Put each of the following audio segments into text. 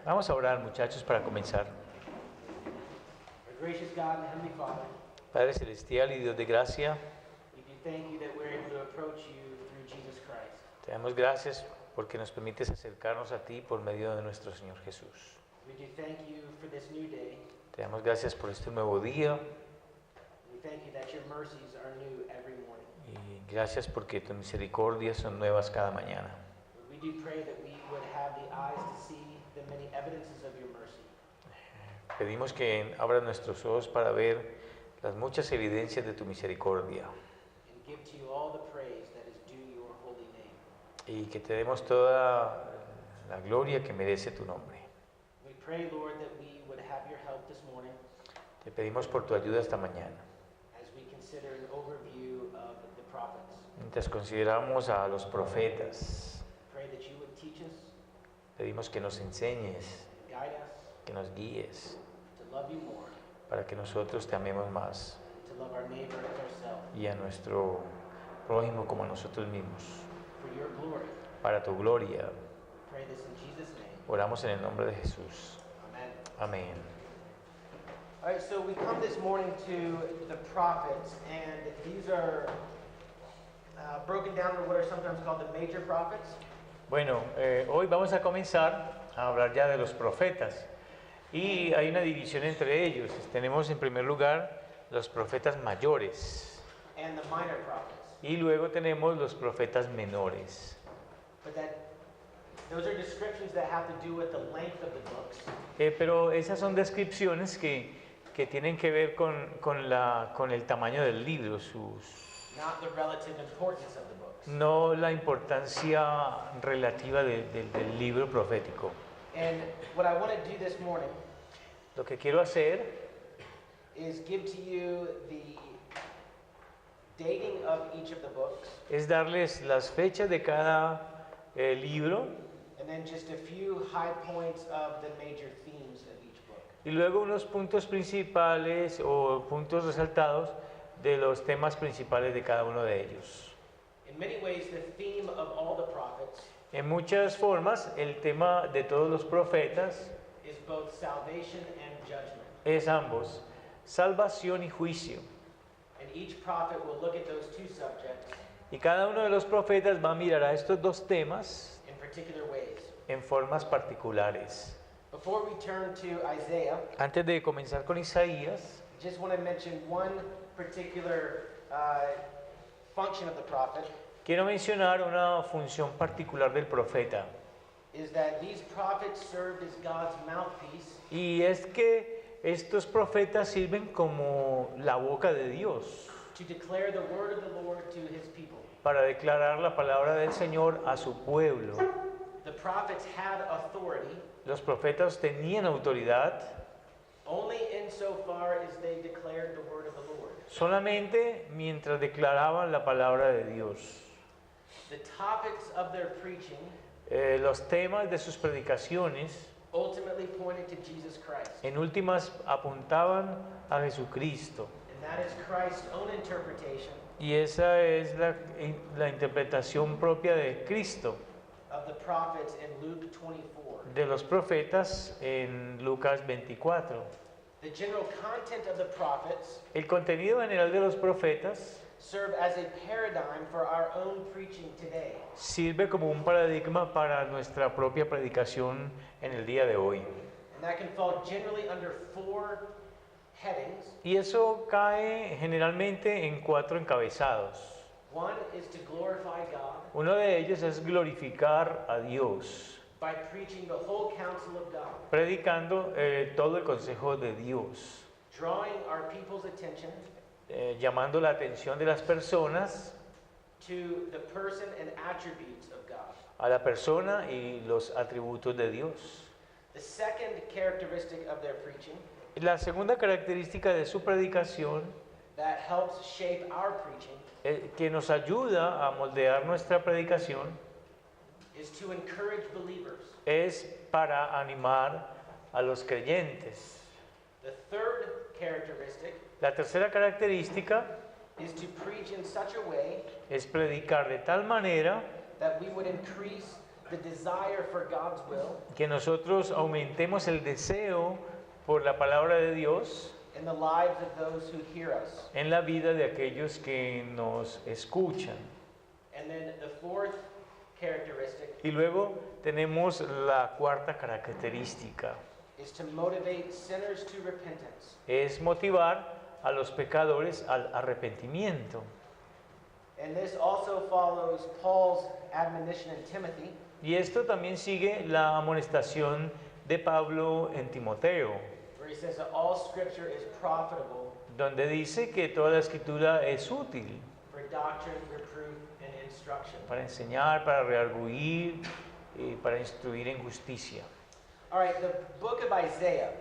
Vamos a orar, muchachos, para comenzar. Our gracious God and Heavenly Father, Padre Celestial y Dios de gracia, we do thank you that we're able to approach you through Jesus Christ. te damos gracias porque nos permites acercarnos a ti por medio de nuestro Señor Jesús. We do thank you for this new day. Te damos gracias por este nuevo día We thank you that your mercies are new every morning. y gracias porque tus misericordias son nuevas cada mañana. We do pray that we would have the eyes to see the many evidences of your mercy. Pedimos que abras nuestros ojos para ver las muchas evidencias de tu misericordia And give to you all the praise that is due your holy name. y que te demos toda la gloria que merece tu nombre. We pray, Lord, that we would have your help this morning Te pedimos por tu ayuda esta mañana. as we consider an overview of the prophets. Mientras consideramos a los profetas, Pray that you would teach us, pedimos que nos enseñes, guide us que nos guíes, to love you more, para que nosotros te amemos más to love our neighbor as ourselves, y a nuestro prójimo como a nosotros mismos. for your glory. Para tu gloria, Pray this in Jesus' name. oramos en el nombre de Jesús. Amen. Amén. All right, so we come this morning to the prophets, and these are broken down to what are sometimes called the major prophets. Bueno, hoy vamos a comenzar a hablar ya de los profetas y hay una división entre ellos. Tenemos en primer lugar los profetas mayores And the minor prophets. y luego tenemos los profetas menores. But those are descriptions that have to do with the length of the books. Pero esas son descripciones que tienen que ver con el tamaño del libro, Not the relative importance of the books. no la importancia relativa del libro profético. And what I want to do this morning Lo que quiero hacer is give to you the dating of each of the books, es darles las fechas de cada libro and then just a few high points of the major themes of each book. y luego unos puntos principales o puntos resaltados de los temas principales de cada uno de ellos. In many ways, the theme of all the prophets En muchas formas, el tema de todos los profetas is both salvation and judgment. es ambos, salvación y juicio. And each prophet will look at those two subjects Y cada uno de los profetas va a mirar a estos dos temas in particular ways. en formas particulares. Before we turn to Isaiah, Antes de comenzar con Isaías, I just want to mention one particular function of the prophet, quiero mencionar una función particular del profeta. is that these prophets served as God's mouthpiece Y es que estos profetas sirven como la boca de Dios to declare the word of the Lord to his people. para declarar la palabra del Señor a su pueblo. The prophets had authority Los profetas tenían autoridad only insofar as they declared the word of the Lord. solamente mientras declaraban la palabra de Dios. The topics of their preaching Los temas de sus predicaciones ultimately pointed to Jesus Christ. en últimas apuntaban a Jesucristo. And that is Christ's own interpretation Y esa es la interpretación propia de Cristo, of the prophets in Luke 24. de los profetas en Lucas 24. The general content of the prophets El contenido general de los profetas serve as a paradigm for our own preaching today. sirve como un paradigma para nuestra propia predicación en el día de hoy. And that can fall generally under four headings. Y eso cae generalmente en 4 encabezados. One is to glorify God Uno de ellos es glorificar a Dios, by preaching the whole counsel of God, predicando todo el consejo de Dios, drawing our people's attention llamando la atención de las personas to the person and attributes of God. a la persona y los atributos de Dios. The second characteristic of their preaching La segunda característica de su predicación that helps shape our preaching que nos ayuda a moldear nuestra predicación is to encourage believers. es para animar a los creyentes. The third characteristic La tercera característica is to preach in such a way es predicar de tal manera that we would increase the desire for God's will que nosotros aumentemos el deseo por la palabra de Dios in the lives of those who hear us. en la vida de aquellos que nos escuchan. And then the fourth characteristic Y luego tenemos la cuarta característica, is to motivate sinners to repentance. es motivar a los pecadores al arrepentimiento. And this also follows Paul's admonition in Timothy Y esto también sigue la amonestación de Pablo en Timoteo, where he says that all scripture is profitable donde dice que toda la escritura es útil for doctrine, reproof, and instruction. para enseñar, para redarguir y para instruir en justicia. All right, the book of Isaiah.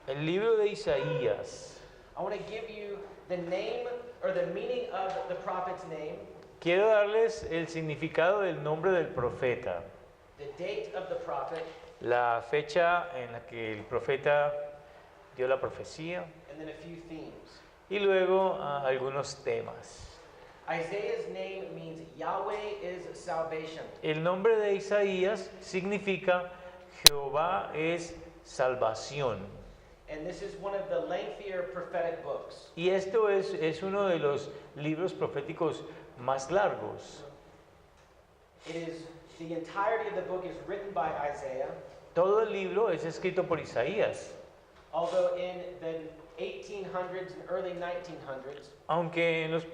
El libro de Isaías. I want to give you the name or the meaning of the prophet's name, Quiero darles el significado del nombre del profeta, the date of the prophet, la fecha en la que el profeta dio la profecía and then a few themes. y luego algunos temas. Isaiah's name means Yahweh is salvation. El nombre de Isaías significa Jehová es salvación. And this is one of the lengthier prophetic books. Y esto es uno de los libros proféticos más largos. It is the entirety of the book is written by Isaiah, Todo el libro es escrito por Isaías, although in the 1800s and early 1900s, aunque en los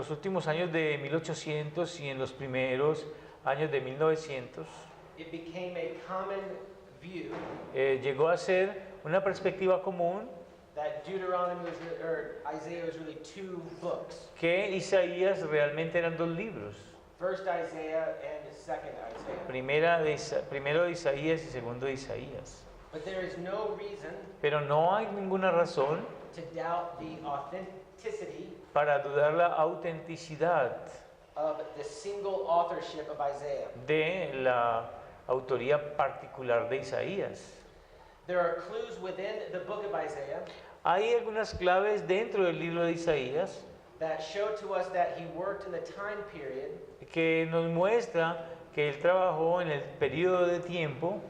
últimos años de 1800 y en los primeros años de 1900 it became a common view llegó a ser una perspectiva común that Deuteronomy or Isaiah was really two books. que Isaías realmente eran dos libros, First Isaiah and Second Isaiah. primero de Isaías y segundo de Isaías. But there is no reason Pero no hay ninguna razón to doubt the authenticity para dudar la autenticidad of the single authorship of Isaiah. de la autoría particular de Isaías. There are clues within the book of Isaiah Hay algunas claves dentro del libro de Isaías that show to us that he worked in the time period que nos muestra que él trabajó en el periodo de tiempo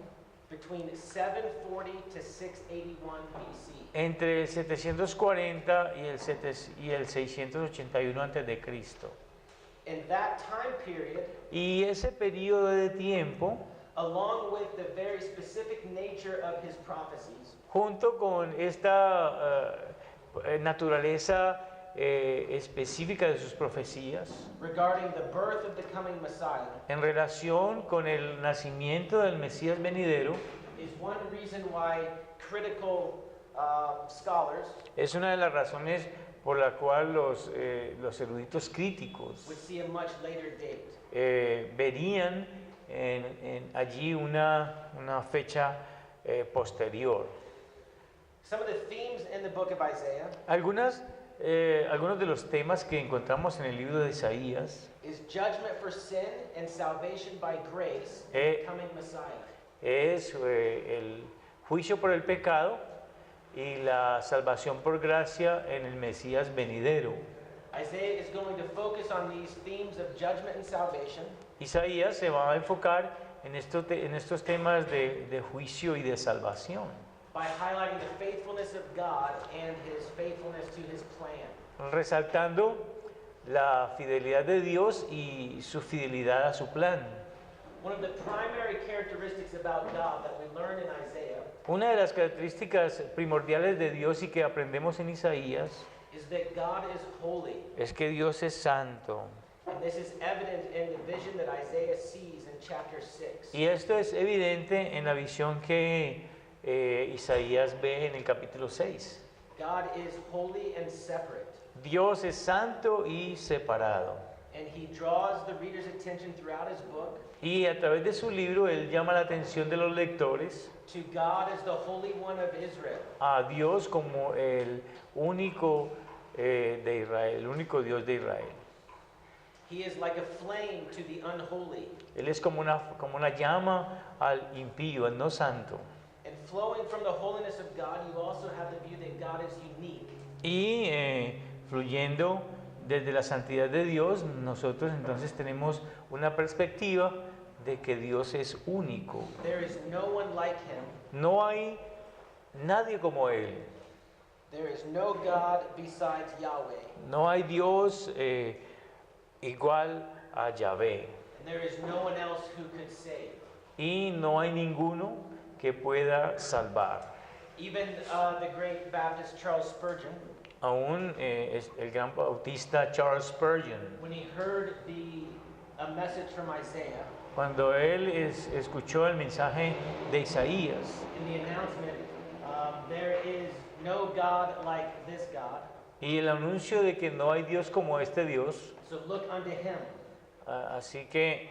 between 740 to 681 BC. entre el 740 y el 681 antes de Cristo. In that time period, Y ese periodo de tiempo, along with the very specific nature of his prophecies, junto con esta naturaleza específica de sus profecías, regarding the birth of the coming Messiah, en relación con el nacimiento del Mesías venidero, is one reason why critical scholars es una de las razones por la cual los eruditos críticos would see a much later date. verían allí una fecha posterior. Some of the themes in the book of Isaiah Algunos de los temas que encontramos en el libro de Isaías is judgment for sin and salvation by grace in Eh, the coming Messiah. es el juicio por el pecado y la salvación por gracia en el Mesías venidero. Isaiah is going to focus on these themes of judgment and salvation Isaías se va a enfocar en estos temas de juicio y de salvación, by highlighting the faithfulness of God and his faithfulness to his plan. resaltando la fidelidad de Dios y su fidelidad a su plan. One of the primary characteristics about God that we learn in Isaiah Una de las características primordiales de Dios y que aprendemos en Isaías is that God is holy. es que Dios es santo. And this is evident in the vision that Isaiah sees in chapter 6. Y esto es evidente en la visión que Isaías ve en el capítulo 6. God is holy and separate. Dios es santo y separado. And he draws the reader's attention throughout his book Y a través de su libro él llama la atención de los lectores to God as the Holy One of Israel. a Dios como el único de Israel, el único Dios de Israel. He is like a flame to the unholy. Él es como una llama al impío, al no santo. And flowing from the holiness of God, you also have the view that God is unique. Y fluyendo desde la santidad de Dios, nosotros entonces tenemos una perspectiva de que Dios es único. There is no one like him. No hay nadie como Él. There is no God besides Yahweh. No hay Dios igual a Yahvé. And there is no one else who could save. Y no hay ninguno que pueda salvar. Even the great Baptist Charles Spurgeon, Aún el gran bautista Charles Spurgeon, when he heard a message from Isaiah, cuando él escuchó el mensaje de Isaías in the announcement, there is no God like this God, y el anuncio de que no hay Dios como este Dios, so look unto him así que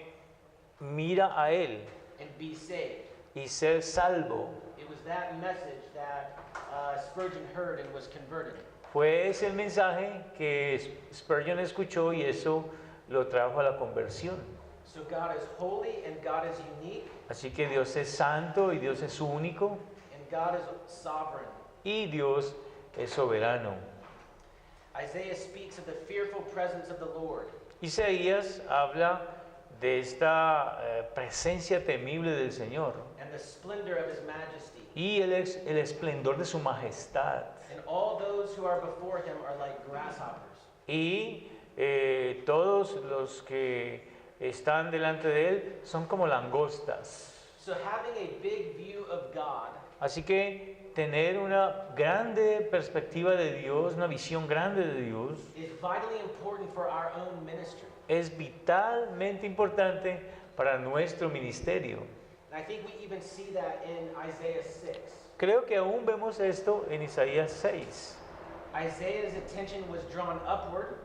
mira a Él and be saved. y ser salvo. It was that message that Spurgeon heard and was converted. Fue ese el mensaje que Spurgeon escuchó y eso lo trajo a la conversión. So God is holy and God is unique Así que Dios es santo y Dios es único and God is sovereign. y Dios es soberano. Isaiah speaks of the fearful presence of the Lord. Isaías habla de esta presencia temible del Señor And the splendor of his majesty. y el esplendor de su majestad. And all those who are before him are like grasshoppers. Y todos los que están delante de Él son como langostas. So having a big view of God Así que tener una grande perspectiva de Dios, una visión grande de Dios, is vitally important for our own ministry. es vitalmente importante para nuestro ministerio. And I think we even see that in Isaiah 6. Creo que aún vemos esto en Isaías 6. Isaiah's attention was drawn upward,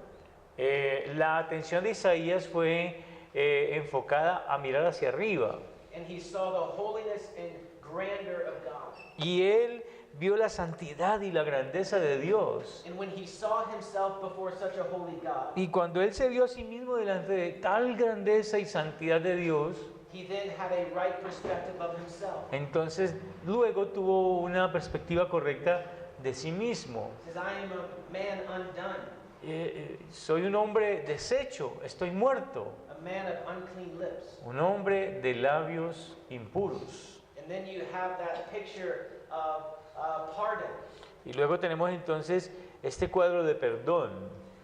La atención de Isaías fue enfocada a mirar hacia arriba and he saw the holiness and grandeur of God. y él vio la santidad y la grandeza de Dios. And when he saw himself before such a holy God, Y cuando él se vio a sí mismo delante de tal grandeza y santidad de Dios, he then had a right perspective of himself. entonces luego tuvo una perspectiva correcta de sí mismo. He says, I am a man undone, Soy un hombre deshecho, estoy muerto, a man of unclean lips. un hombre de labios impuros. And then you have that picture of pardon. Y luego tenemos entonces este cuadro de perdón.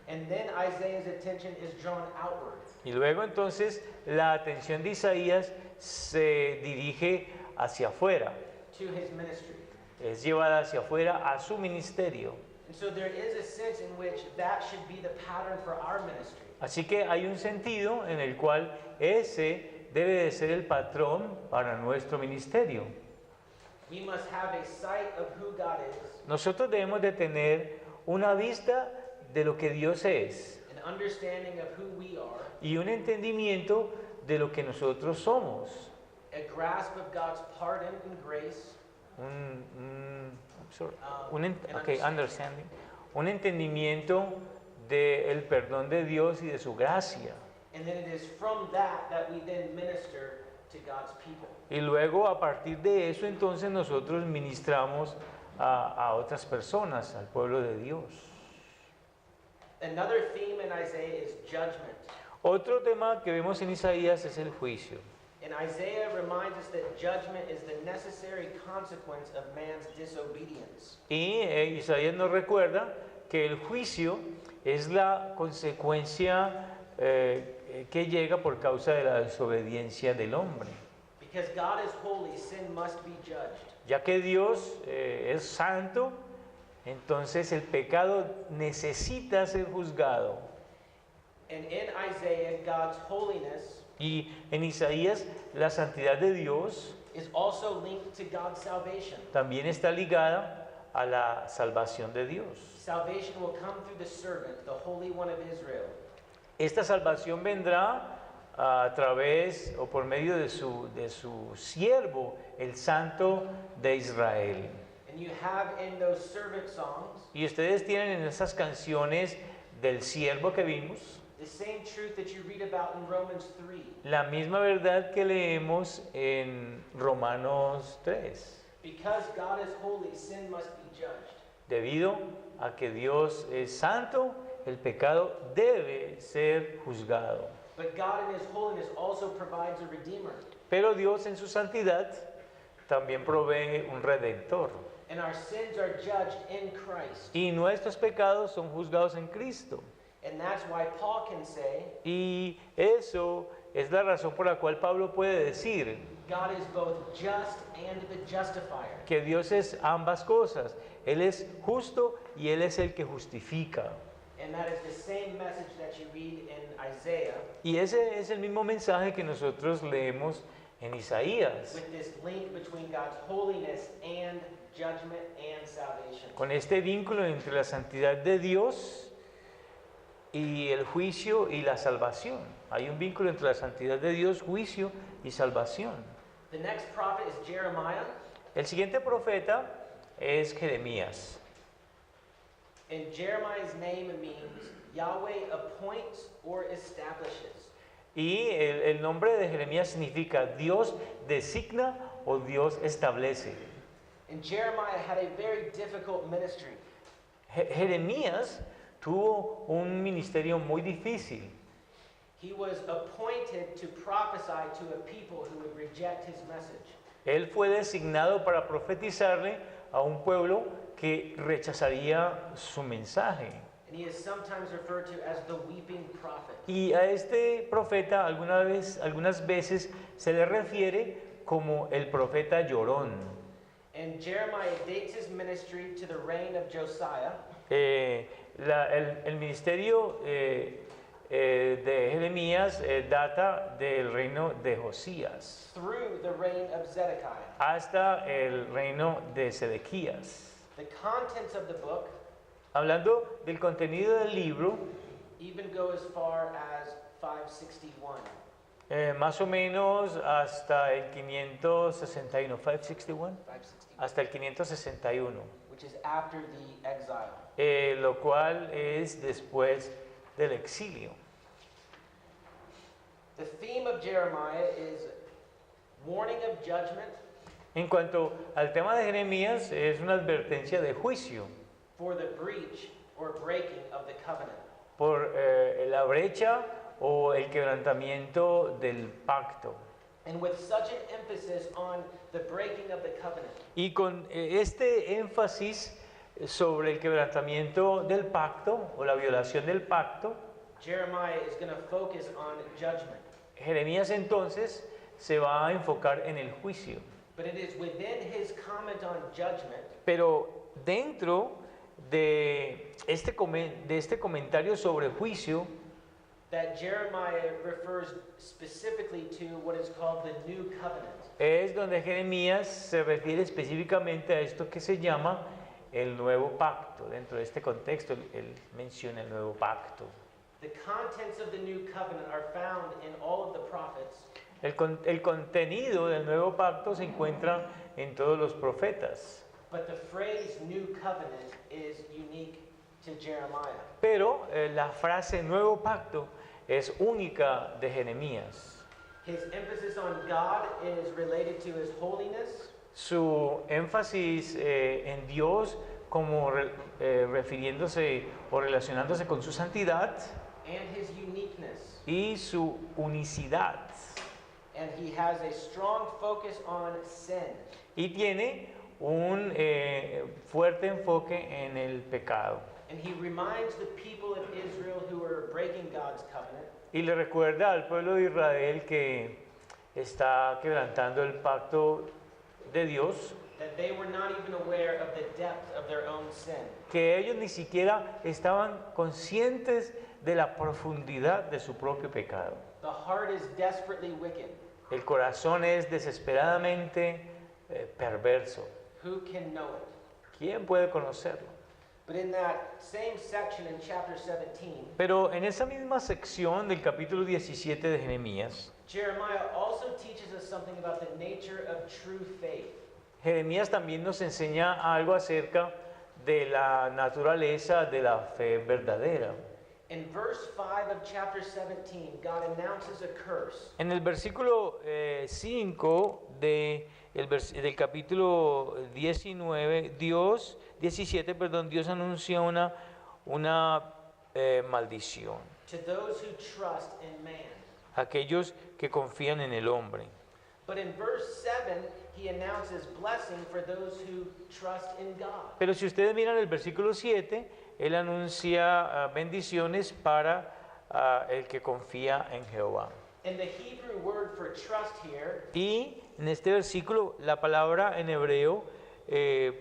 And then Isaiah's attention is drawn outward. Y luego entonces la atención de Isaías se dirige hacia afuera, To his ministry. es llevada hacia afuera a su ministerio. And so there is a sense in which that should be the pattern for our ministry. Así que hay un sentido en el cual ese debe de ser el patrón para nuestro ministerio. We must have a sight of who God is, Nosotros debemos de tener una vista de lo que Dios es an understanding of who we are, y un entendimiento de lo que nosotros somos. a grasp of God's pardon and grace, Understanding. Un entendimiento del perdón de Dios y de su gracia. and then it is from that that we then minister to God's people. Y luego a partir de eso entonces nosotros ministramos a otras personas, al pueblo de Dios. Another theme in Isaiah is judgment. Otro tema que vemos en Isaías es el juicio. And Isaiah reminds us that judgment is the necessary consequence of man's disobedience. Y Isaías nos recuerda que el juicio es la consecuencia que llega por causa de la desobediencia del hombre. Because God is holy, sin must be judged. Ya que Dios es santo, entonces el pecado necesita ser juzgado. And in Isaiah, God's holiness Y en Isaías la santidad de Dios is also linked to God's salvation. también está ligada a la salvación de Dios. Salvation will come through the servant, the Holy One of Israel. Esta salvación vendrá a través o por medio de su siervo, el Santo de Israel. And you have in those servant songs Y ustedes tienen en esas canciones del siervo que vimos the same truth that you read about in Romans 3. la misma verdad que leemos en Romanos 3. Because God is holy, sin must be judged. Debido a que Dios es santo, el pecado debe ser juzgado. But God in his holiness also provides a redeemer. Pero Dios en su santidad también provee un redentor. And our sins are judged in Christ. Y nuestros pecados son juzgados en Cristo. And that's why Paul can say, Y eso es la razón por la cual Pablo puede decir God is both just and the justifier. que Dios es ambas cosas. Él es justo y Él es el que justifica. And that is the same message that you read in Isaiah, Y ese es el mismo mensaje que nosotros leemos en Isaías, with this link between God's holiness and judgment and salvation. con este vínculo entre la santidad de Dios y el juicio y la salvación. Hay un vínculo entre la santidad de Dios, juicio y salvación. The next prophet is Jeremiah. El siguiente profeta es Jeremías. And Jeremiah's name means Yahweh appoints or establishes. Y el nombre de Jeremías significa Dios designa o Dios establece. And Jeremiah had a very difficult ministry. Jeremías tuvo un ministerio muy difícil. He was appointed to prophesy to a people who would reject his message. Él fue designado para profetizarle a un pueblo que rechazaría su mensaje. And he is sometimes referred to as the weeping prophet. Y a este profeta algunas veces se le refiere como el profeta llorón. And Jeremiah dates his ministry to the reign of Josiah. El ministerio de Jeremías data del reino de Josías Through the reign of Zedekiah. hasta el reino de Sedequías. The contents of the book Hablando del contenido del libro, even go as far as 561, más o menos hasta el 561, 561, 561, hasta el 561, which is after the exile. lo cual es después del exilio. The theme of Jeremiah is warning of judgment En cuanto al tema de Jeremías, es una advertencia de juicio for the breach or breaking of the covenant. por la brecha o el quebrantamiento del pacto. And with such an emphasis on the breaking of the covenant, Y con este énfasis sobre el quebrantamiento del pacto o la violación del pacto, Jeremiah is going to focus on judgment. Jeremías entonces se va a enfocar en el juicio. But it is within his comment on judgment Pero dentro de este comentario sobre juicio, that Jeremiah refers specifically to what is called the new covenant. es donde Jeremías se refiere específicamente a esto que se llama el nuevo pacto. Dentro de este contexto, él menciona el nuevo pacto. The contents of the new covenant are found in all of the prophets, El contenido del nuevo pacto se encuentra en todos los profetas, but the phrase new covenant is unique to Jeremiah. pero la frase nuevo pacto es única de Jeremías. His emphasis on God is related to his holiness, Su énfasis en Dios como refiriéndose o relacionándose con su santidad and his uniqueness. y su unicidad. And he has a strong focus on sin. Y tiene un fuerte enfoque en el pecado. And he reminds the people of Israel who are breaking God's covenant Y le recuerda al pueblo de Israel que está quebrantando el pacto de Dios, that they were not even aware of the depth of their own sin. que ellos ni siquiera estaban conscientes de la profundidad de su propio pecado. The heart is desperately wicked. El corazón es desesperadamente perverso. Who can know it? ¿Quién puede conocerlo? But in that same section in chapter 17, Pero en esa misma sección del capítulo 17 de Jeremías, Jeremiah also teaches us something about the nature of true faith. Jeremías también nos enseña algo acerca de la naturaleza de la fe verdadera. In verse 5 of chapter 17, God announces a curse. En el versículo 5 del capítulo 17, Dios anuncia una maldición To those who trust in man. aquellos que confían en el hombre. But in verse 7, he announces blessing for those who trust in God. Pero si ustedes miran el versículo 7, él anuncia bendiciones para el que confía en Jehová. And the Hebrew word for trust here Y en este versículo, la palabra en hebreo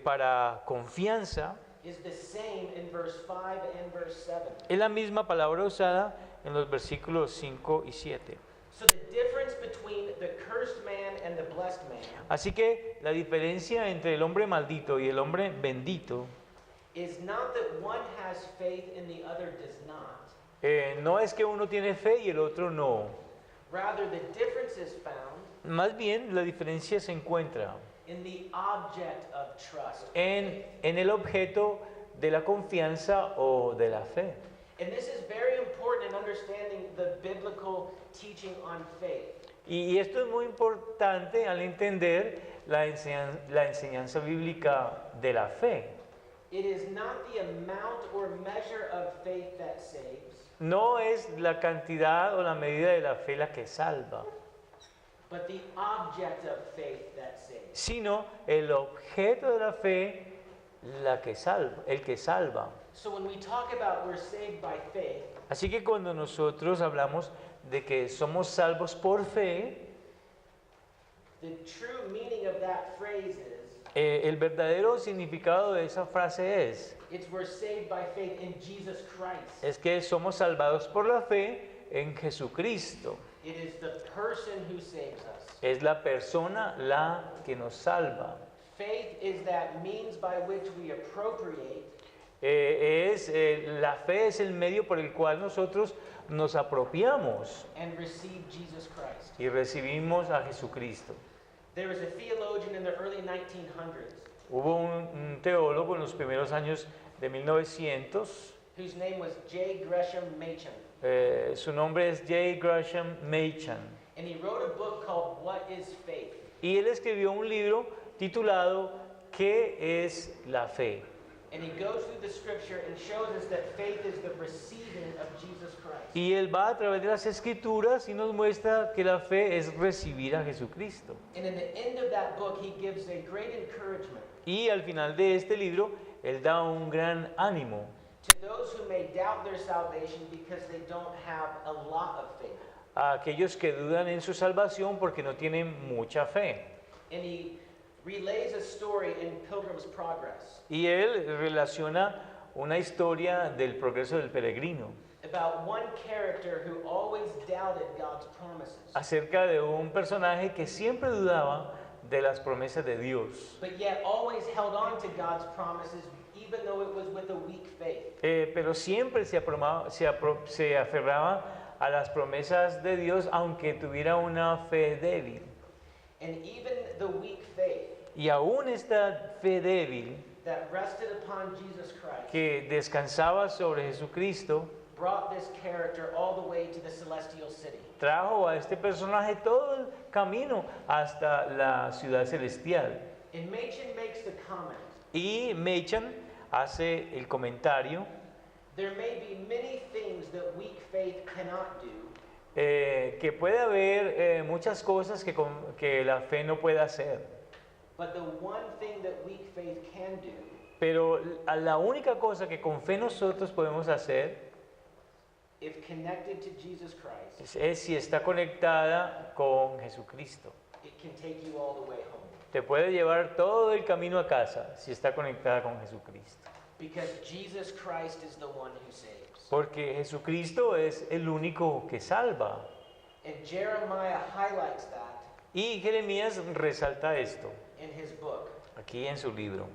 para confianza is the same in verse 5 and verse 7. es la misma palabra usada en los versículos 5 y 7. So the difference between the cursed man and the blessed man Así que la diferencia entre el hombre maldito y el hombre bendito is not that one has faith and the other does not. no es que uno tiene fe y el otro no. Rather, the difference is found Más bien, la diferencia se encuentra in the object of trust. en el objeto de la confianza o de la fe. And this is very important in understanding the biblical teaching on faith. Y esto es muy importante al entender la enseñanza bíblica de la fe. It is not the amount or measure of faith that saves, No es la cantidad o la medida de la fe la que salva, but the object of faith that saves. sino el objeto de la fe la que salva, el que salva. So when we talk about we're saved by faith, Así que cuando nosotros hablamos de que somos salvos por fe, the true meaning of that phrase is el verdadero significado de esa frase it's we're saved by faith in Jesus Christ. es que somos salvados por la fe en Jesucristo. It is the person who saves us. Es la persona la que nos salva. Faith is that means by which we appropriate La fe es el medio por el cual nosotros nos apropiamos and receive Jesus Christ. y recibimos a Jesucristo. There was a theologian in the early 1900s Hubo un teólogo en los primeros años de 1900, whose name was J. Gresham Machen. Su nombre es J. Gresham Machen, And he wrote a book called What is Faith? y él escribió un libro titulado ¿Qué es la fe? And he goes through the scripture and shows us that faith is the receiving of Jesus Christ. Y él va a través de las escrituras y nos muestra que la fe es recibir a Jesucristo. And in the end of that book, he gives a great encouragement Y al final de este libro, él da un gran ánimo to those who may doubt their salvation because they don't have a lot of faith. a aquellos que dudan en su salvación porque no tienen mucha fe. And he relays a story in Pilgrim's Progress Y él relaciona una historia del progreso del peregrino about one character who always doubted God's promises, acerca de un personaje que siempre dudaba de las promesas de Dios, but yet always held on to God's promises even though it was with a weak faith. pero siempre se aferraba a las promesas de Dios aunque tuviera una fe débil. And even the weak faith Y aún esta fe débil that rested upon Jesus Christ que descansaba sobre Jesucristo brought this character all the way to the celestial city. trajo a este personaje todo el camino hasta la ciudad celestial. And Machen makes the comment, Y Machen hace el comentario there may be many things that weak faith cannot do, que puede haber muchas cosas que la fe no puede hacer, but the one thing that weak faith can do pero la única cosa que con fe nosotros podemos hacer if connected to Jesus Christ, es si está conectada con Jesucristo. it can take you all the way home. Te puede llevar todo el camino a casa si está conectada con Jesucristo. Because Jesus Christ is the one who saves. Porque Jesucristo es el único que salva. And Jeremiah highlights that Y Jeremías resalta esto in his book. aquí en su libro.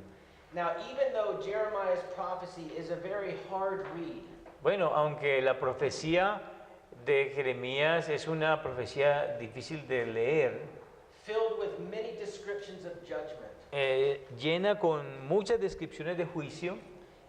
Now, even though Jeremiah's prophecy is a very hard read, Bueno, aunque la profecía de Jeremías es una profecía difícil de leer, filled with many descriptions of judgment, llena con muchas descripciones de juicio,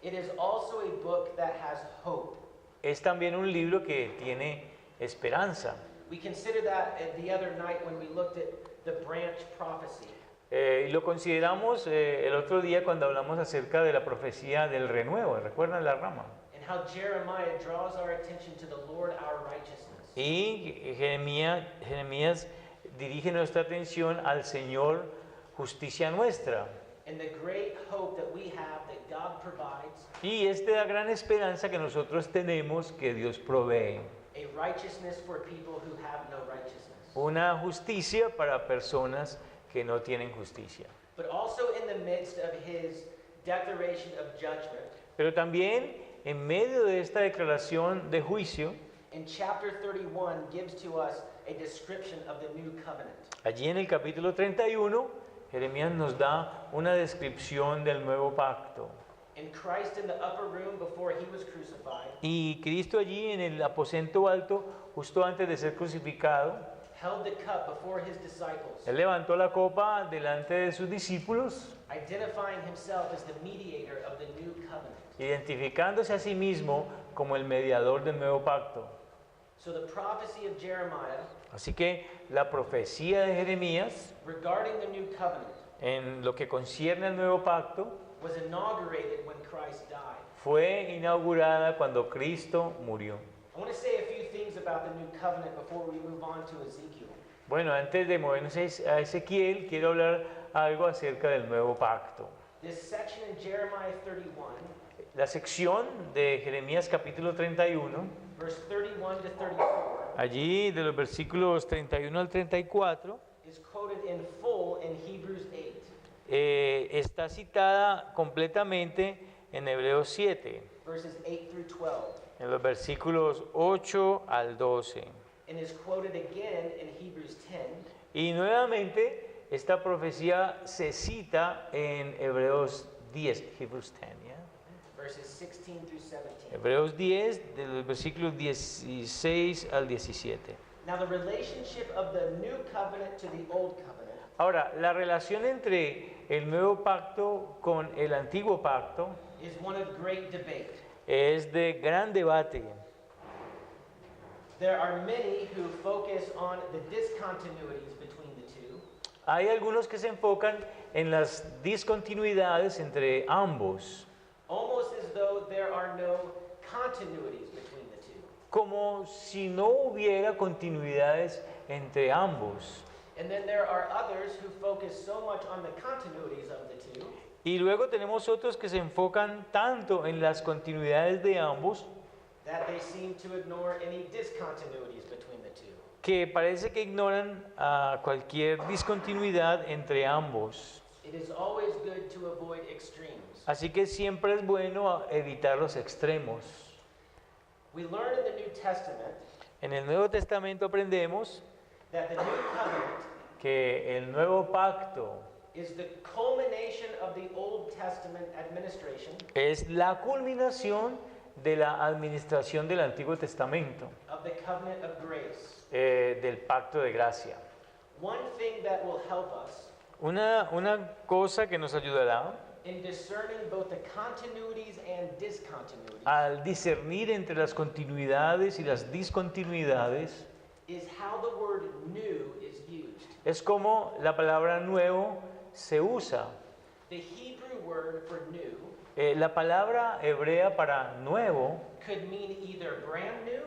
it is also a book that has hope. es también un libro que tiene esperanza. We considered that the other night when we looked at the branch prophecy. Y lo consideramos el otro día cuando hablamos acerca de la profecía del renuevo, ¿recuerdan la rama? And how Jeremiah draws our attention to the Lord our righteousness. Y Jeremías dirige nuestra atención al Señor, justicia nuestra. and the great hope that we have that God provides Y esta es la gran esperanza que nosotros tenemos que Dios provee. a righteousness for people who have no righteousness. Una justicia para personas que no tienen justicia. But also in the midst of his declaration of judgment, Pero también en medio de esta declaración de juicio, in chapter 31 gives to us a description of the new covenant. allí en el capítulo 31, Jeremías nos da una descripción del nuevo pacto. And Christ in the upper room before he was crucified Y Cristo allí en el aposento alto, justo antes de ser crucificado, held the cup before his disciples, Él levantó la copa delante de sus discípulos, identifying himself as the mediator of the new covenant. identificándose a sí mismo como el mediador del nuevo pacto. So the prophecy of Jeremiah Así que la profecía de Jeremías regarding the new covenant en lo que concierne al nuevo pacto was inaugurated when Christ died. fue inaugurada cuando Cristo murió. I want to say a few things about the new covenant before we move on to Ezekiel. Bueno, antes de movernos a Ezequiel, quiero hablar algo acerca del nuevo pacto. This section in Jeremiah 31, La sección de Jeremías capítulo 31, verse 31 to 34, allí de los versículos 31 al 34, is quoted in full in Hebrews 8. está citada completamente en Hebreos 7, Verses 8 through 12, en los versículos 8 al 12. and is quoted again in Hebrews 10, Y nuevamente esta profecía se cita en Hebreos 10, Hebrews 10, ¿ya? verses 16 through 17. Hebreos 10, de los versículos 16 al 17. Now, the relationship of the new covenant to the old covenant Ahora, la relación entre el nuevo pacto con el antiguo pacto is one of great debate. es de gran debate. There are many who focus on the discontinuities between the two, Hay algunos que se enfocan en las discontinuidades entre ambos, almost as though there are no continuities between the two. como si no hubiera continuidades entre ambos. And then there are others who focus so much on the continuities of the two Y luego tenemos otros que se enfocan tanto en las continuidades de ambos that they seem to ignore any discontinuities between the two. que parece que ignoran a cualquier discontinuidad entre ambos. It is always good to avoid extremes. Así que siempre es bueno evitar los extremos. We learn in the New Testament En el Nuevo Testamento aprendemos that the new covenant que el nuevo pacto is the culmination of the Old Testament administration es la culminación de la administración del Antiguo Testamento, of the covenant of grace. del pacto de gracia. One thing that will help us Una cosa que nos ayudará in discerning both the continuities and discontinuities al discernir entre las continuidades y las discontinuidades is how the word new is used. es como la palabra nuevo se usa. The Hebrew word for new La palabra hebrea para nuevo could mean either brand new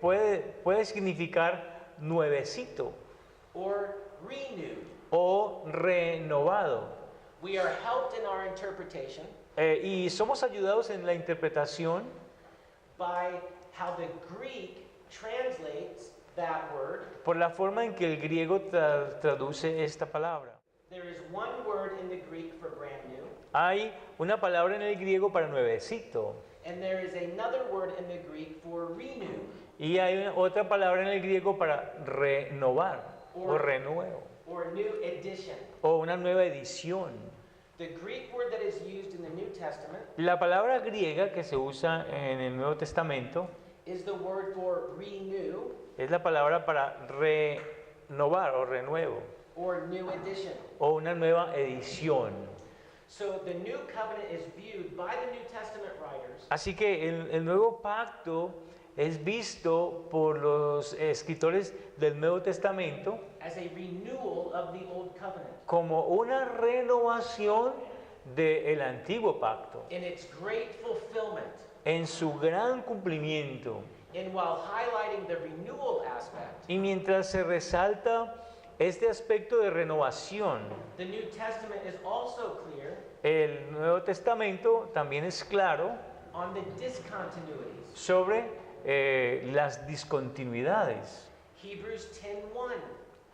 puede significar nuevecito or renewed. o renovado. We are helped in our interpretation Y somos ayudados en la interpretación by how the Greek translates that word. por la forma en que el griego traduce esta palabra. There is one word in the Greek for brand new, Hay una palabra en el griego para nuevecito and there is another word in the Greek for renew. y hay otra palabra en el griego para renovar o renuevo Or new edition. o una nueva edición. The Greek word that is used in the New Testament La palabra griega que se usa en el Nuevo Testamento is the word for renew es la palabra para renovar o renuevo or new edition. o una nueva edición. So the new covenant is viewed by the New Testament writers Así que el nuevo pacto es visto por los escritores del Nuevo Testamento as a renewal of the old covenant como una renovación del antiguo pacto in its great fulfillment en su gran cumplimiento And while highlighting the renewal aspect, Y mientras se resalta este aspecto de renovación, the New Testament is also clear el Nuevo Testamento también es claro on the discontinuities. sobre las discontinuidades. Hebrews 10:1,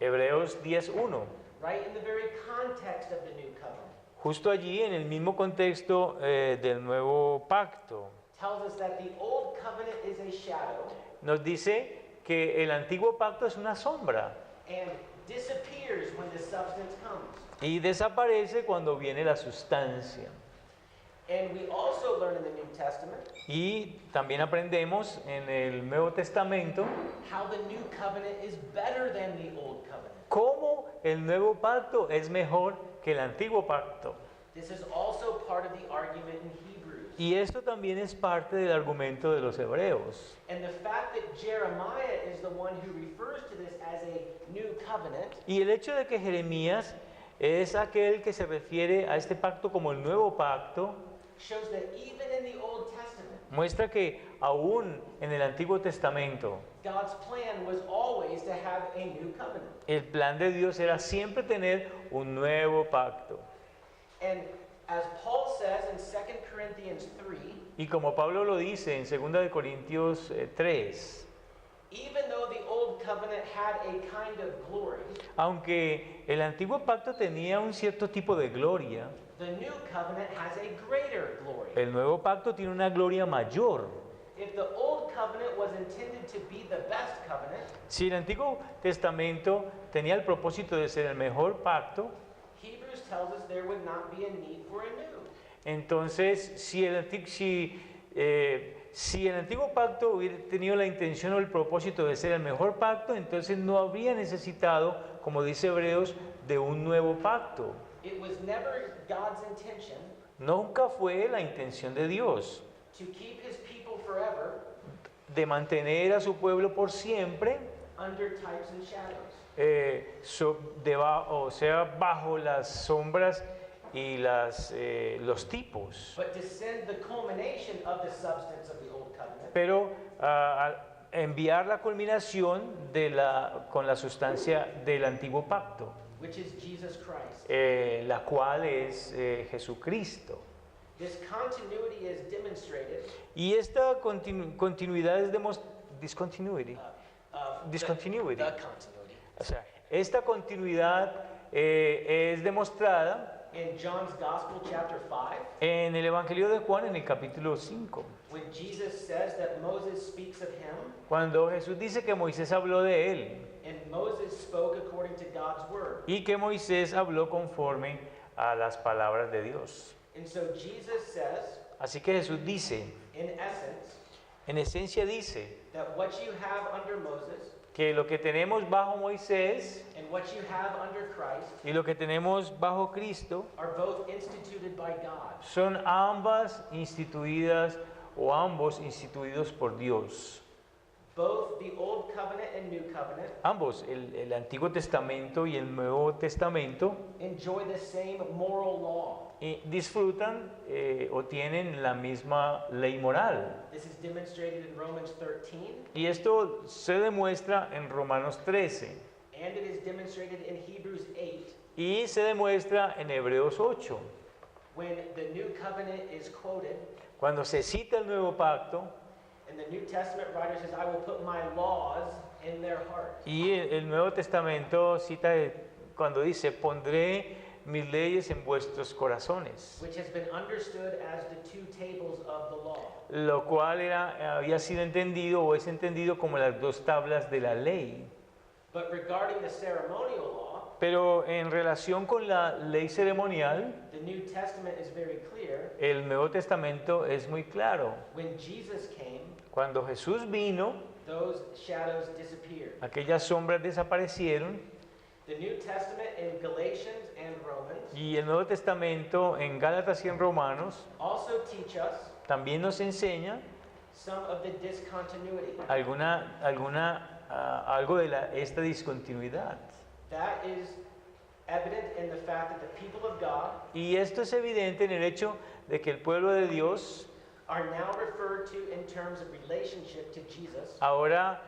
Hebreos 10:1. right in the very context of the new covenant, Justo allí, en el mismo contexto del nuevo pacto, tells us that the old covenant is a shadow nos dice que el antiguo pacto es una sombra and disappears when the substance comes. y desaparece cuando viene la sustancia. And we also learn in the New Testament Y también aprendemos en el Nuevo Testamento how the new covenant is better than the old covenant. cómo el nuevo pacto es mejor que el antiguo pacto. This is also part of the argument in Hebrews. Y esto también es parte del argumento de los hebreos. And the fact that Jeremiah is the one who refers to this as a new covenant Y el hecho de que Jeremías es aquel que se refiere a este pacto como el nuevo pacto, shows that even in the Old Testament, muestra que aún en el Antiguo Testamento, God's plan was always to have a new covenant. el plan de Dios era siempre tener un nuevo pacto. And as Paul says in 2 Corinthians 3, Y como Pablo lo dice en 2 de Corintios 3, even though the old covenant had a kind of glory, aunque el antiguo pacto tenía un cierto tipo de gloria, the new covenant has a greater glory. el nuevo pacto tiene una gloria mayor. If the old covenant was intended to be the best covenant, Si el Antiguo Testamento tenía el propósito de ser el mejor pacto, Hebrews tells us there would not be a need for a new. entonces si el Antiguo Pacto hubiera tenido la intención o el propósito de ser el mejor pacto, entonces no habría necesitado, como dice Hebreos, de un nuevo pacto. It was never God's intention Nunca fue la intención de Dios to keep his people forever de mantener a su pueblo por siempre, under types and shadows. o sea, bajo las sombras y los tipos. But to send the culmination of the substance of the old covenant, Pero enviar la culminación con la sustancia del antiguo pacto, which is Jesus Christ. la cual es Jesucristo. This continuity is demonstrated Y esta continuidad es discontinuity. Discontinuity. The continuity. O sea, esta continuidad es demostrada In John's Gospel, chapter 5, en el Evangelio de Juan, en el capítulo 5, when Jesus says that Moses speaks of him, cuando Jesús dice que Moisés habló de él and Moses spoke according to God's word. y que Moisés habló conforme a las palabras de Dios. And so Jesus says, Así que Jesús dice, in essence, en esencia dice, that what you have under Moses que lo que tenemos bajo Moisés and what you have under Christ y lo que tenemos bajo Cristo are both instituted by God. son ambas instituidas o ambos instituidos por Dios. Both the Old Covenant and New Covenant Ambos, el Antiguo Testamento y el Nuevo Testamento, enjoy the same moral law. disfrutan o tienen la misma ley moral. This is demonstrated in Romans 13, Y esto se demuestra en Romanos 13 and it is demonstrated in Hebrews 8, y se demuestra en Hebreos 8. when the New Covenant is quoted, Cuando se cita el Nuevo Pacto and the New Testament writer says, I will put my laws in their heart. y el Nuevo Testamento cita cuando dice, pondré mis leyes en vuestros corazones, Which has been understood as the two tables of the law. lo cual había sido entendido o es entendido como las dos tablas de la ley. But regarding the ceremonial law, Pero en relación con la ley ceremonial, the New Testament is very clear. el Nuevo Testamento es muy claro. When Jesus came, Cuando Jesús vino, those shadows disappeared. aquellas sombras desaparecieron The New Testament in Galatians and Romans y el Nuevo Testamento en Gálatas y en Romanos also teach us también nos enseña some of the discontinuity. algo de esta discontinuidad. That is evident in the fact that the people of God Y esto es evidente en el hecho de que el pueblo de Dios are now referred to in terms of relationship to Jesus ahora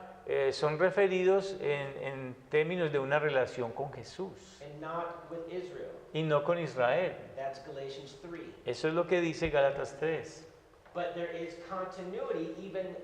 son referidos en términos de una relación con Jesús and not with Israel. y no con Israel. That's Galatians 3. Eso es lo que dice Gálatas 3. But there is continuity even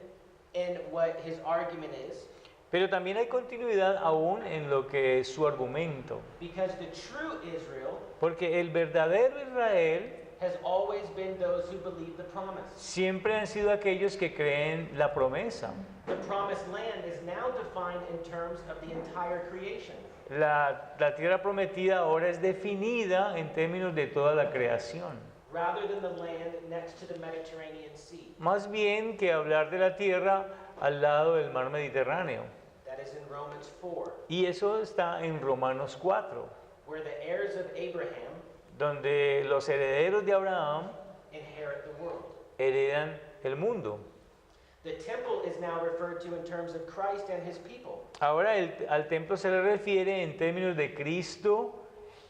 in what his argument is, Pero también hay continuidad aún en lo que es su argumento, because the true Israel porque el verdadero Israel has always been those who believe the promise. siempre han sido aquellos que creen la promesa. The promised land is now defined in terms of the entire creation. La tierra prometida ahora es definida en términos de toda la creación. Rather than the land next to the Mediterranean Sea. Más bien que hablar de la tierra al lado del mar Mediterráneo. That is in Romans 4, Y eso está en Romanos 4, where the heirs of Abraham donde los herederos de Abraham inherit the world. heredan el mundo. The temple is now referred to in terms of Christ and his people. Ahora al templo se le refiere en términos de Cristo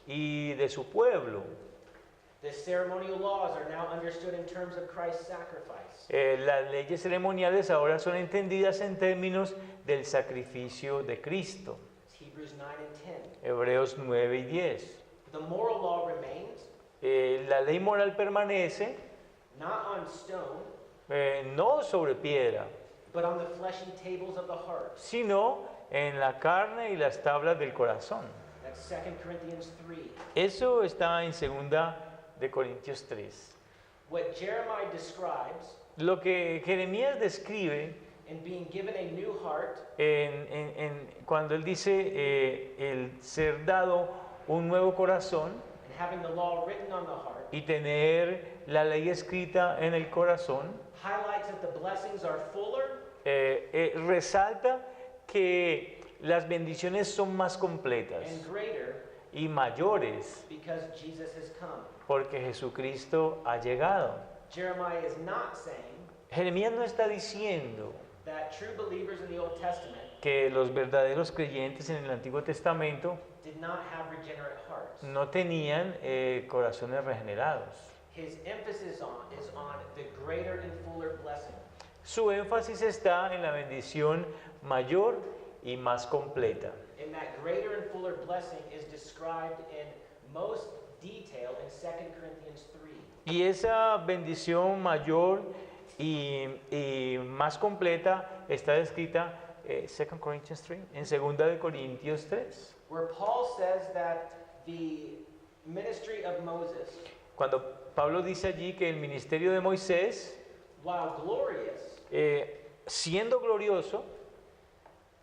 y de su pueblo. The ceremonial laws are now understood in terms of Christ's sacrifice. Las leyes ceremoniales ahora son entendidas en términos del sacrificio de Cristo. It's Hebrews 9 and 10. Hebreos 9 y 10. The moral law remains, La ley moral permanece not on stone, no sobre piedra, but on the fleshy tables of the heart. sino en la carne y las tablas del corazón. That's 2 Corinthians 3. Eso está en 2 de Corintios 3. What Jeremiah describes Lo que Jeremías describe in being given a new heart cuando él dice el ser dado un nuevo corazón and having the law written on the heart y tener la ley escrita en el corazón, highlights that the blessings are fuller resalta que las bendiciones son más completas and greater y mayores because Jesus has come. porque Jesucristo ha llegado. Jeremiah is not saying Jeremías no está diciendo that true believers in the Old Testament que los verdaderos creyentes en el Antiguo Testamento did not have regenerate hearts. no tenían corazones regenerados. His emphasis is on the greater and fuller blessing. Su énfasis está en la bendición mayor y más completa. And that greater and fuller blessing is described in most detail in 2 Corinthians 3. Y esa bendición mayor y más completa está descrita 2 Corinthians 3, en 2 de Corintios 3. Where Paul says that the ministry of Moses, Cuando Pablo dice allí que el ministerio de Moisés, while glorious, siendo glorioso,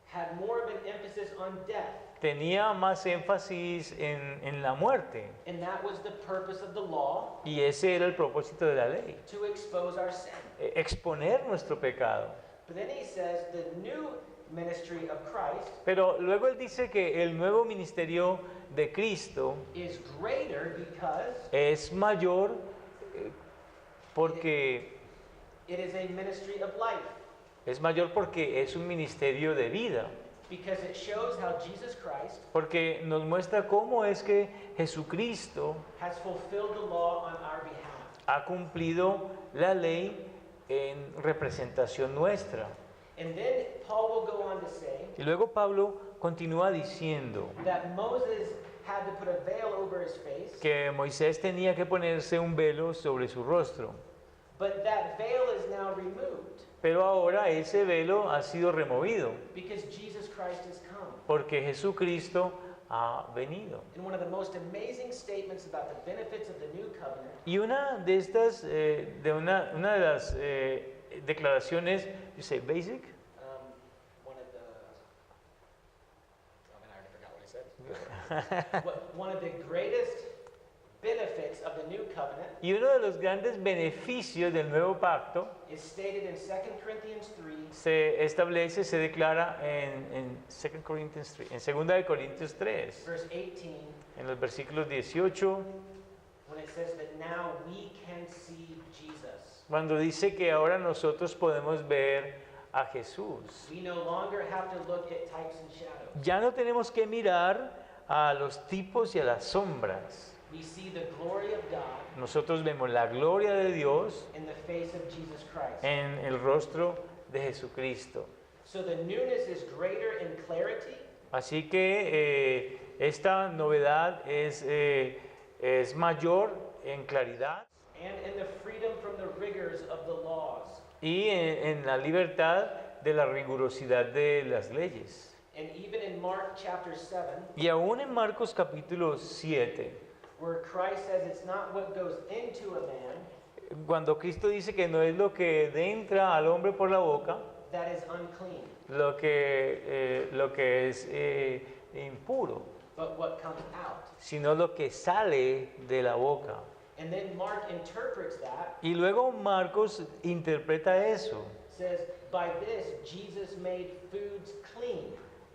had more of an emphasis on death. tenía más énfasis en la muerte. And that was the purpose of the law, Y ese era el propósito de la ley, to expose our sin. exponer nuestro pecado. But then he says the new ministry of Christ Pero luego él dice que el nuevo ministerio de Cristo is greater because es mayor porque it is a ministry of life. es un ministerio de vida, Because it shows how Jesus Christ porque nos muestra cómo es que Jesucristo has fulfilled the law on our behalf. ha cumplido la ley en representación nuestra. And then Paul will go on to say Y luego Pablo continúa diciendo that Moses had to put a veil over his face, que Moisés tenía que ponerse un velo sobre su rostro, but that veil is now removed pero ahora ese velo ha sido removido because Jesus Christ has come. porque Jesucristo ha venido. And one of the most amazing statements about the benefits of the new covenant Y una de estas, una de las declaraciones, you say basic, one of the oh man, I already forgot what I said. One of the greatest benefits of the new covenant y uno de los grandes beneficios del nuevo pacto is stated in 2 Corinthians 3, se establece, se declara en 2 Corinthians 3, en 2 de Corintios 3, verse 18, en los versículos 18, when it says that now we can see Jesus. cuando dice que ahora nosotros podemos ver a Jesús. We no longer have to look at types and shadows. Ya no tenemos que mirar a los tipos y a las sombras. we see the glory of God nosotros vemos la gloria de Dios in the face of Jesus Christ. en el rostro de Jesucristo. So the newness is greater in clarity Así que esta novedad es mayor en claridad and in the freedom from the rigors of the laws. y en la libertad de la rigurosidad de las leyes. And even in Mark chapter 7, Y aún en Marcos capítulo 7, where Christ says it's not what goes into a man cuando Cristo dice que no es lo que entra al hombre por la boca, that is unclean, lo que es impuro, but what comes out. sino lo que sale de la boca. And then Mark interprets that, Y luego Marcos interpreta eso says, by this Jesus made foods clean.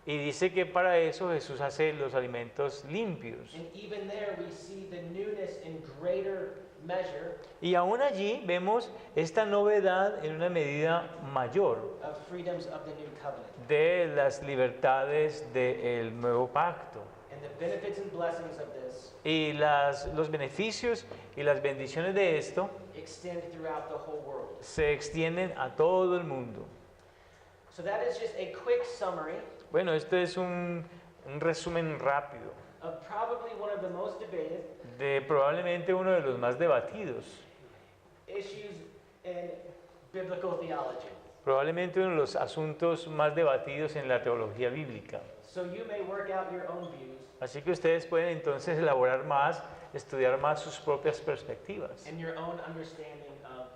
y dice que para eso Jesús hace los alimentos limpios. And even there we see the newness in greater measure Y aún allí vemos esta novedad en una medida mayor of freedoms of the new covenant. de las libertades del nuevo pacto. And the benefits and blessings of this Y los beneficios y las bendiciones de esto extend throughout the whole world. se extienden a todo el mundo. So that is just a quick summary Bueno, esto es un resumen rápido of probably one of the most debated de probablemente uno de los más debatidos, issues in biblical theology. probablemente uno de los asuntos más debatidos en la teología bíblica. So you may work out your own views Así que ustedes pueden entonces elaborar más, estudiar más sus propias perspectivas and your own understanding of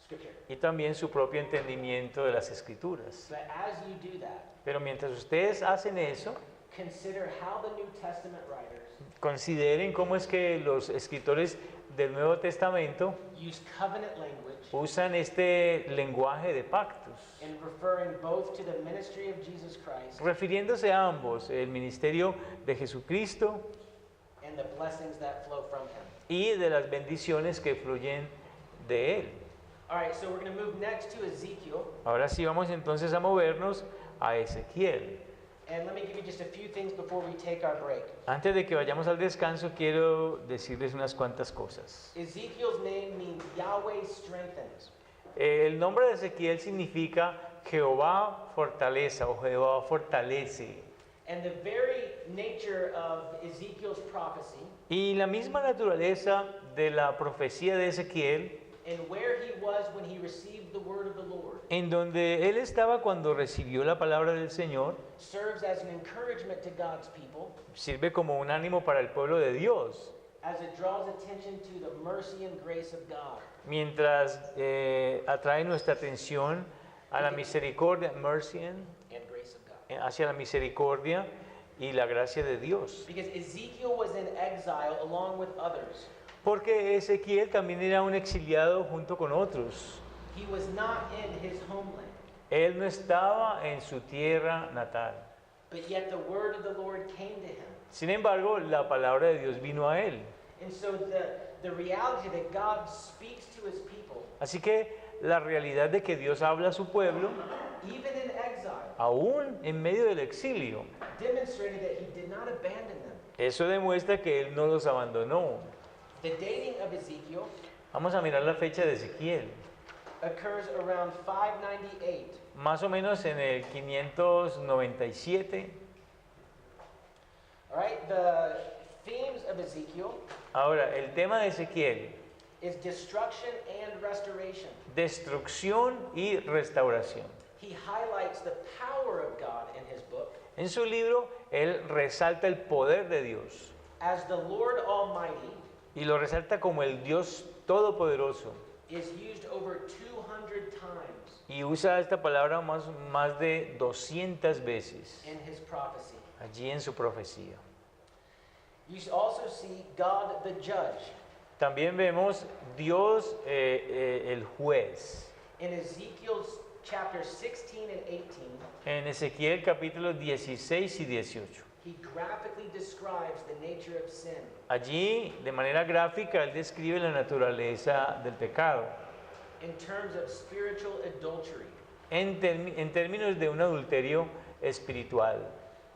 Scripture. y también su propio entendimiento de las escrituras. But as you do that, Pero mientras ustedes hacen eso, consider how the New Testament writers consideren cómo es que los escritores del Nuevo Testamento use covenant language usan este lenguaje de pactos, in referring both to the ministry of Jesus Christ refiriéndose a ambos, el ministerio de Jesucristo and the blessings that flow from him. y de las bendiciones que fluyen de él. All right, so we're going to move next to Ezekiel. Ahora sí vamos entonces a movernos a Ezequiel. And let me give you just a few things before we take our break. Antes de que vayamos al descanso, quiero decirles unas cuantas cosas. Ezekiel's name means Yahweh strengthens. El nombre de Ezequiel significa Jehová fortaleza o Jehová fortalece. And the very nature of Ezekiel's prophecy Y la misma naturaleza de la profecía de Ezequiel, and where he was when he received the word of the Lord, en donde él estaba cuando recibió la palabra del Señor, serves as an encouragement to God's people sirve como un ánimo para el pueblo de Dios, as it draws attention to the mercy and grace of God. mientras atrae nuestra atención a la misericordia, mercy and, And grace of God. hacia la misericordia y la gracia de Dios. Because Ezekiel was in exile along with others. Porque Ezequiel también era un exiliado junto con otros. He was not in his homeland, Él no estaba en su tierra natal. but yet the word of the Lord came to him. Sin embargo, la palabra de Dios vino a él. And so the reality that God speaks to his people, Así que la realidad de que Dios habla a su pueblo, even in exile, aún en medio del exilio, demonstrated that he did not abandon them. eso demuestra que Él no los abandonó. The dating of Ezekiel Vamos a mirar la fecha de Ezequiel. occurs around 598. Más o menos en el 597. All right, the themes of Ezekiel Ahora, el tema de Ezequiel, is destruction and restoration. destrucción y restauración. He highlights the power of God in his book En su libro, él resalta el poder de Dios as the Lord Almighty y lo resalta como el Dios todopoderoso. is used over 200 times Y usa esta palabra más de 200 veces in his prophecy. allí en su profecía. You also see God the judge. También vemos Dios el juez. In Ezekiel chapter 16 and 18, En Ezequiel capítulos 16 y 18. he graphically describes the nature of sin. Allí, de manera gráfica, él describe la naturaleza del pecado In terms of spiritual adultery. en términos de un adulterio espiritual.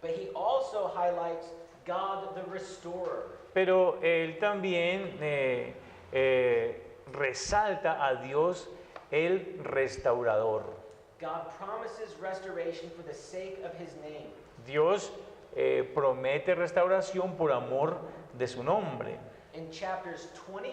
But he also highlights God the restorer. Pero él también resalta a Dios el restaurador. God promises restoration for the sake of his name. Dios promete restauración por amor de su nombre. In chapters 20,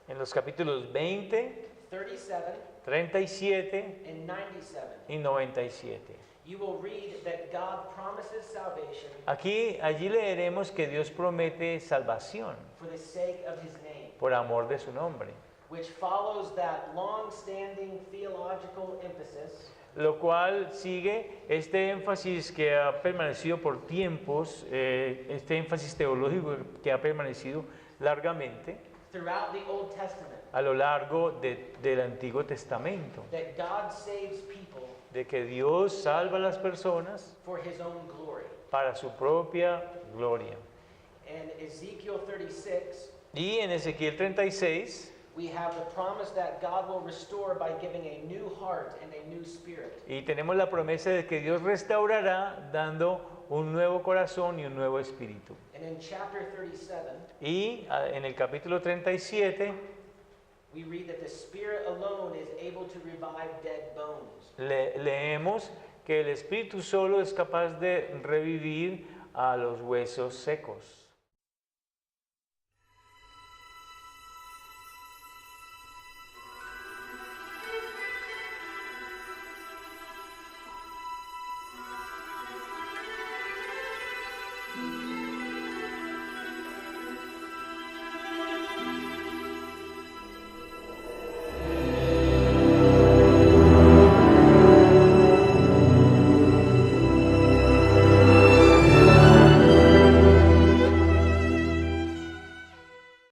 En los capítulos 20, 37, 37 and 97, y 97. you will read that God promises salvation Allí leeremos que Dios promete salvación for the sake of his name, por amor de su nombre, which follows that long-standing theological emphasis lo cual sigue este énfasis que ha permanecido por tiempos, este énfasis teológico que ha permanecido largamente throughout the Old Testament, a lo largo del Antiguo Testamento, that God saves people de que Dios salva a las personas for his own glory. para su propia gloria. And Ezekiel 36, Y en Ezequiel 36, we have the promise that God will restore by giving a new heart and a new spirit. y tenemos la promesa de que Dios restaurará dando un nuevo corazón y un nuevo espíritu. And in chapter 37, Y en el capítulo 37 we read that the Spirit alone is able to revive dead bones. leemos que el espíritu solo es capaz de revivir a los huesos secos.